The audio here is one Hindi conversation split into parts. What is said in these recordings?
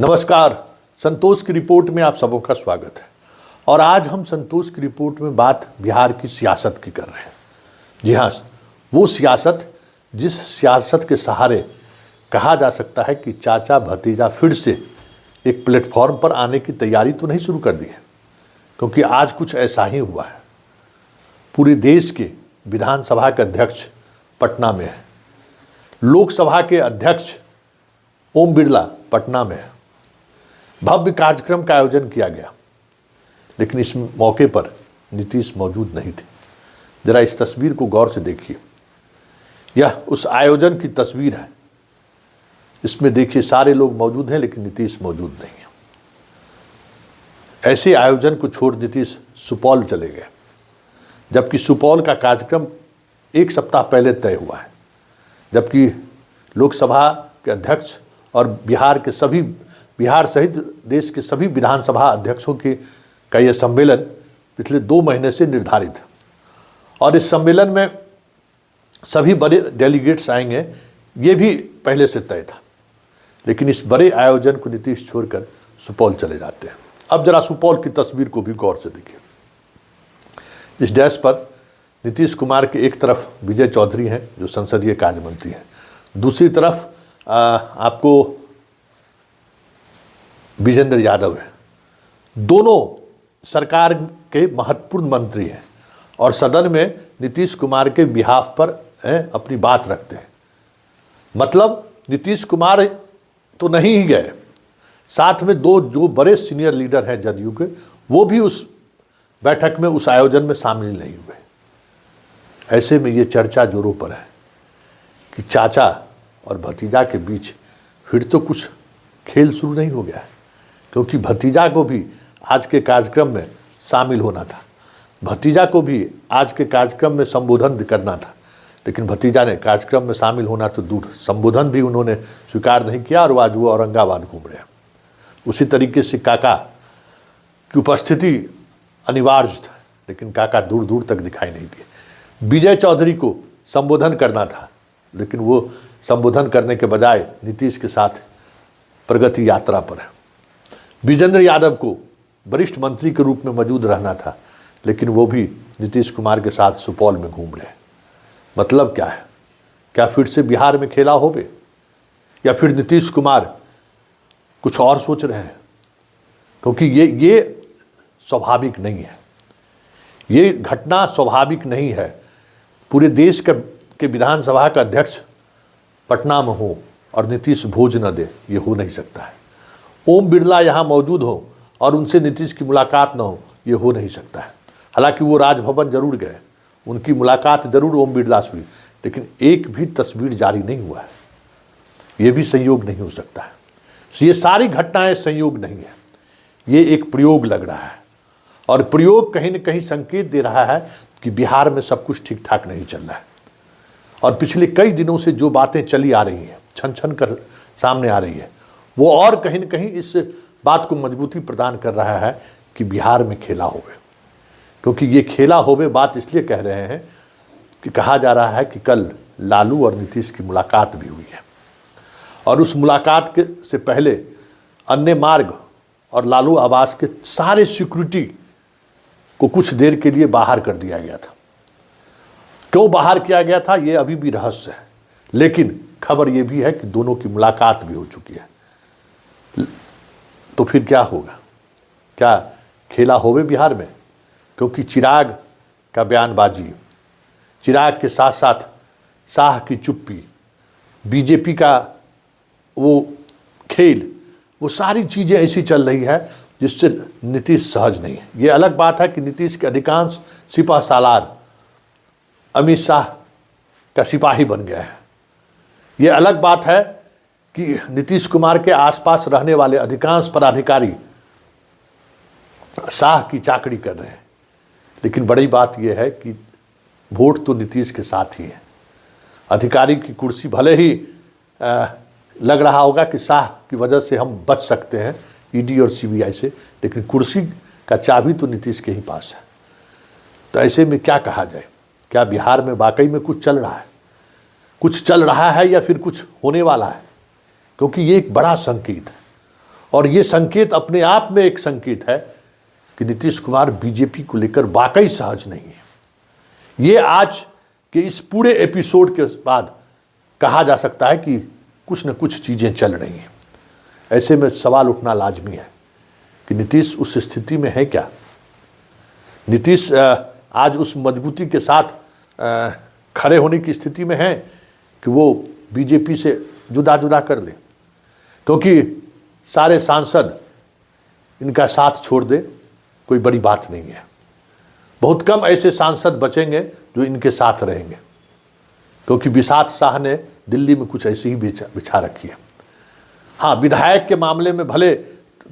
नमस्कार। संतोष की रिपोर्ट में आप सबों का स्वागत है। और आज हम संतोष की रिपोर्ट में बात बिहार की सियासत की कर रहे हैं। जी हाँ, वो सियासत जिस सियासत के सहारे कहा जा सकता है कि चाचा भतीजा फिर से एक प्लेटफॉर्म पर आने की तैयारी तो नहीं शुरू कर दी है, क्योंकि आज कुछ ऐसा ही हुआ है। पूरे देश के विधानसभा के अध्यक्ष पटना में है, लोकसभा के अध्यक्ष ओम बिरला पटना में है। भव्य कार्यक्रम का आयोजन किया गया, लेकिन इस मौके पर नीतीश मौजूद नहीं थे। जरा इस तस्वीर को गौर से देखिए, यह उस आयोजन की तस्वीर है। इसमें देखिए सारे लोग मौजूद हैं, लेकिन नीतीश मौजूद नहीं है। ऐसे आयोजन को छोड़ नीतीश सुपौल चले गए, जबकि सुपौल का कार्यक्रम एक सप्ताह पहले तय हुआ है। जबकि लोकसभा के अध्यक्ष और बिहार सहित देश के सभी विधानसभा अध्यक्षों का यह सम्मेलन पिछले 2 महीने से निर्धारित है, और इस सम्मेलन में सभी बड़े डेलीगेट्स आएंगे, ये भी पहले से तय था। लेकिन इस बड़े आयोजन को नीतीश छोड़कर सुपौल चले जाते हैं। अब जरा सुपौल की तस्वीर को भी गौर से देखिए। इस डैश पर नीतीश कुमार के एक तरफ विजय चौधरी हैं, जो संसदीय कार्य मंत्री हैं, दूसरी तरफ आपको विजेंद्र यादव है। दोनों सरकार के महत्वपूर्ण मंत्री हैं और सदन में नीतीश कुमार के बिहाफ पर अपनी बात रखते हैं। मतलब नीतीश कुमार तो नहीं ही गए, साथ में 2 जो बड़े सीनियर लीडर हैं जदयू के, वो भी उस बैठक में, उस आयोजन में शामिल नहीं हुए। ऐसे में ये चर्चा जोरों पर है कि चाचा और भतीजा के बीच फिर तो कुछ खेल शुरू नहीं हो गया है, क्योंकि भतीजा को भी आज के कार्यक्रम में शामिल होना था, भतीजा को भी आज के कार्यक्रम में संबोधन करना था। लेकिन भतीजा ने कार्यक्रम में शामिल होना तो दूर, संबोधन भी उन्होंने स्वीकार नहीं किया, और आज वो औरंगाबाद घूम रहे हैं। उसी तरीके से काका की उपस्थिति अनिवार्य था, लेकिन काका दूर दूर तक दिखाई नहीं दिए। विजय चौधरी को संबोधन करना था, लेकिन वो संबोधन करने के बजाय नीतीश के साथ प्रगति यात्रा पर है। विजेंद्र यादव को वरिष्ठ मंत्री के रूप में मौजूद रहना था, लेकिन वो भी नीतीश कुमार के साथ सुपौल में घूम रहे हैं। मतलब क्या है? क्या फिर से बिहार में खेला होवे, या फिर नीतीश कुमार कुछ और सोच रहे हैं? क्योंकि ये स्वाभाविक नहीं है, ये घटना स्वाभाविक नहीं है। पूरे देश के विधानसभा का अध्यक्ष पटना में हो और नीतीश भोज न दे, ये हो नहीं सकता है। ओम बिरला यहाँ मौजूद हो और उनसे नीतीश की मुलाकात न हो, ये हो नहीं सकता है। हालांकि वो राजभवन जरूर गए, उनकी मुलाकात जरूर ओम बिरला से हुई, लेकिन एक भी तस्वीर जारी नहीं हुआ है। ये भी संयोग नहीं हो सकता है। ये सारी घटनाएं संयोग नहीं है, ये एक प्रयोग लग रहा है, और प्रयोग कहीं न कहीं संकेत दे रहा है कि बिहार में सब कुछ ठीक ठाक नहीं चल रहा है। और पिछले कई दिनों से जो बातें चली आ रही हैं, छन छन कर सामने आ रही है, वो और कहीं न कहीं इस बात को मजबूती प्रदान कर रहा है कि बिहार में खेला होवे। क्योंकि ये खेला होवे बात इसलिए कह रहे हैं कि कहा जा रहा है कि कल लालू और नीतीश की मुलाकात भी हुई है, और उस मुलाकात के से पहले अन्य मार्ग और लालू आवास के सारे सिक्योरिटी को कुछ देर के लिए बाहर कर दिया गया था। क्यों बाहर किया गया था, ये अभी भी रहस्य है, लेकिन खबर ये भी है कि दोनों की मुलाकात भी हो चुकी है। तो फिर क्या होगा? क्या खेला होवे बिहार में? क्योंकि चिराग का बयानबाजी, चिराग के साथ साथ शाह की चुप्पी, बीजेपी का वो खेल, वो सारी चीज़ें ऐसी चल रही है जिससे नीतीश सहज नहीं है। ये अलग बात है कि नीतीश के अधिकांश सिपह सालार अमित शाह का सिपाही बन गया है। ये अलग बात है कि नीतीश कुमार के आसपास रहने वाले अधिकांश पदाधिकारी शाह की चाकरी कर रहे हैं। लेकिन बड़ी बात यह है कि वोट तो नीतीश के साथ ही है। अधिकारी की कुर्सी भले ही लग रहा होगा कि शाह की वजह से हम बच सकते हैं ईडी और सीबीआई से, लेकिन कुर्सी का चाबी तो नीतीश के ही पास है। तो ऐसे में क्या कहा जाए? क्या बिहार में वाकई में कुछ चल रहा है? कुछ चल रहा है या फिर कुछ होने वाला है? क्योंकि ये एक बड़ा संकेत है। और ये संकेत अपने आप में एक संकेत है कि नीतीश कुमार बीजेपी को लेकर वाकई सहज नहीं है। ये आज के इस पूरे एपिसोड के बाद कहा जा सकता है कि कुछ न कुछ चीज़ें चल रही हैं। ऐसे में सवाल उठना लाजमी है कि नीतीश उस स्थिति में है क्या? नीतीश आज उस मजबूती के साथ खड़े होने की स्थिति में है कि वो बीजेपी से जुदा जुदा कर ले, क्योंकि सारे सांसद इनका साथ छोड़ दे कोई बड़ी बात नहीं है। बहुत कम ऐसे सांसद बचेंगे जो इनके साथ रहेंगे, क्योंकि विसात शाह ने दिल्ली में कुछ ऐसी ही बिछा रखी है। हाँ, विधायक के मामले में भले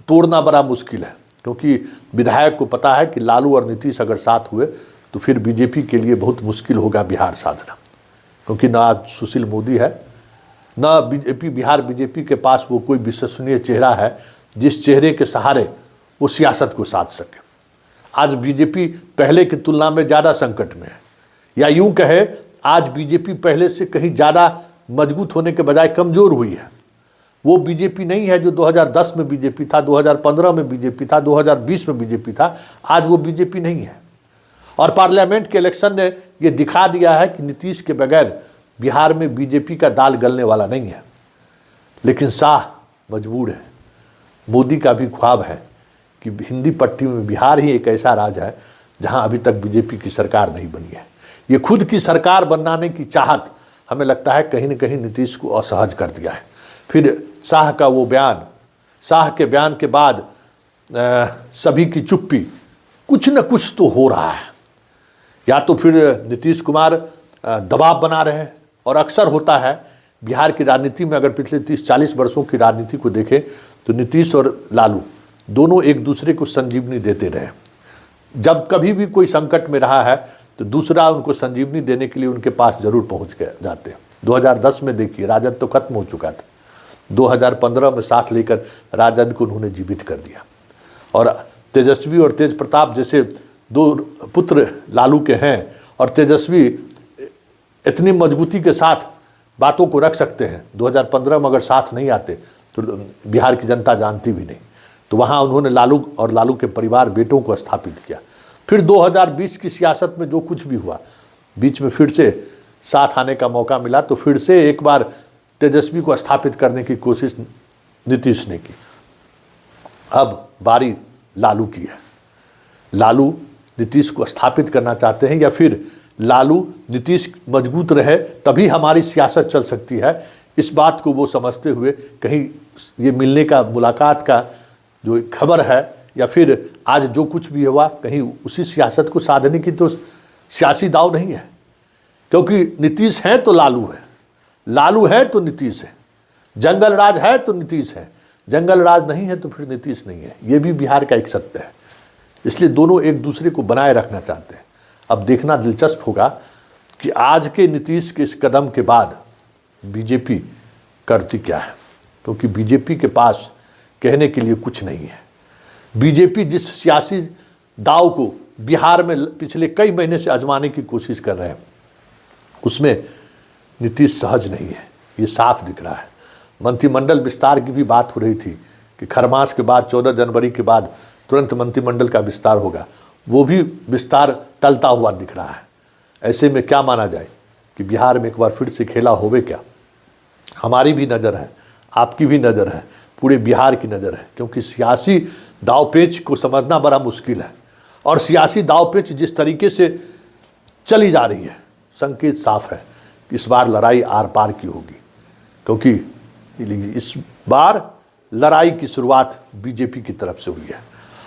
तोड़ना बड़ा मुश्किल है, क्योंकि विधायक को पता है कि लालू और नीतीश अगर साथ हुए तो फिर बीजेपी के लिए बहुत मुश्किल होगा बिहार साधना, क्योंकि ना सुशील मोदी है, ना बिहार बीजेपी के पास वो कोई विश्वसनीय चेहरा है जिस चेहरे के सहारे वो सियासत को साध सके। आज बीजेपी पहले की तुलना में ज़्यादा संकट में है, या यूं कहे आज बीजेपी पहले से कहीं ज़्यादा मजबूत होने के बजाय कमज़ोर हुई है। वो बीजेपी नहीं है जो 2010 में बीजेपी था, 2015 में बीजेपी था, 2020 में बीजेपी था। आज वो बीजेपी नहीं है। और पार्लियामेंट के इलेक्शन ने ये दिखा दिया है कि नीतीश के बगैर बिहार में बीजेपी का दाल गलने वाला नहीं है। लेकिन शाह मजबूर है। मोदी का भी ख्वाब है कि हिंदी पट्टी में बिहार ही एक ऐसा राज्य है जहां अभी तक बीजेपी की सरकार नहीं बनी है। ये खुद की सरकार बनाने की चाहत हमें लगता है कहीं न कहीं नीतीश को असहज कर दिया है। फिर शाह का वो बयान, शाह के बयान के बाद सभी की चुप्पी, कुछ न कुछ तो हो रहा है। या तो फिर नीतीश कुमार दबाव बना रहे हैं, और अक्सर होता है बिहार की राजनीति में। अगर पिछले 30-40 वर्षों की राजनीति को देखें तो नीतीश और लालू दोनों एक दूसरे को संजीवनी देते रहे। जब कभी भी कोई संकट में रहा है तो दूसरा उनको संजीवनी देने के लिए उनके पास जरूर पहुंच के जाते हैं। 2010 में देखिए राजद तो खत्म हो चुका था, 2015 में साथ लेकर राजद को उन्होंने जीवित कर दिया। और तेजस्वी और तेज प्रताप जैसे दो पुत्र लालू के हैं, और तेजस्वी इतनी मजबूती के साथ बातों को रख सकते हैं। 2015 में अगर साथ नहीं आते तो बिहार की जनता जानती भी नहीं। तो वहाँ उन्होंने लालू और लालू के परिवार बेटों को स्थापित किया। फिर 2020 की सियासत में जो कुछ भी हुआ, बीच में फिर से साथ आने का मौका मिला, तो फिर से एक बार तेजस्वी को स्थापित करने की कोशिश नीतीश ने की। अब बारी लालू की है। लालू नीतीश को स्थापित करना चाहते हैं, या फिर लालू नीतीश मजबूत रहे तभी हमारी सियासत चल सकती है, इस बात को वो समझते हुए कहीं ये मिलने का, मुलाकात का जो खबर है, या फिर आज जो कुछ भी हुआ, कहीं उसी सियासत को साधने की तो सियासी दाव नहीं है। क्योंकि नीतीश है तो लालू है, लालू है तो नीतीश है, जंगल राज है तो नीतीश है, जंगल राज नहीं है तो फिर नीतीश नहीं है। ये भी बिहार का एक सत्य है। इसलिए दोनों एक दूसरे को बनाए रखना चाहते हैं। अब देखना दिलचस्प होगा कि आज के नीतीश के इस कदम के बाद बीजेपी करती क्या है, क्योंकि बीजेपी के पास कहने के लिए कुछ नहीं है। बीजेपी जिस सियासी दाव को बिहार में पिछले कई महीने से आजमाने की कोशिश कर रहे हैं, उसमें नीतीश सहज नहीं है, ये साफ दिख रहा है। मंत्रिमंडल विस्तार की भी बात हो रही थी कि खरमास के बाद 14 जनवरी के बाद तुरंत मंत्रिमंडल का विस्तार होगा, वो भी विस्तार टलता हुआ दिख रहा है। ऐसे में क्या माना जाए कि बिहार में एक बार फिर से खेला होवे क्या? हमारी भी नज़र है, आपकी भी नज़र है, पूरे बिहार की नज़र है, क्योंकि सियासी दावपेच को समझना बड़ा मुश्किल है। और सियासी दावपेच जिस तरीके से चली जा रही है, संकेत साफ है कि इस बार लड़ाई आर पार की होगी, क्योंकि इस बार लड़ाई की शुरुआत बीजेपी की तरफ से हुई है,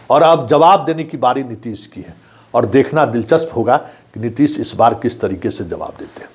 और अब जवाब देने की बारी नीतीश की है। और देखना दिलचस्प होगा कि नीतीश इस बार किस तरीके से जवाब देते हैं।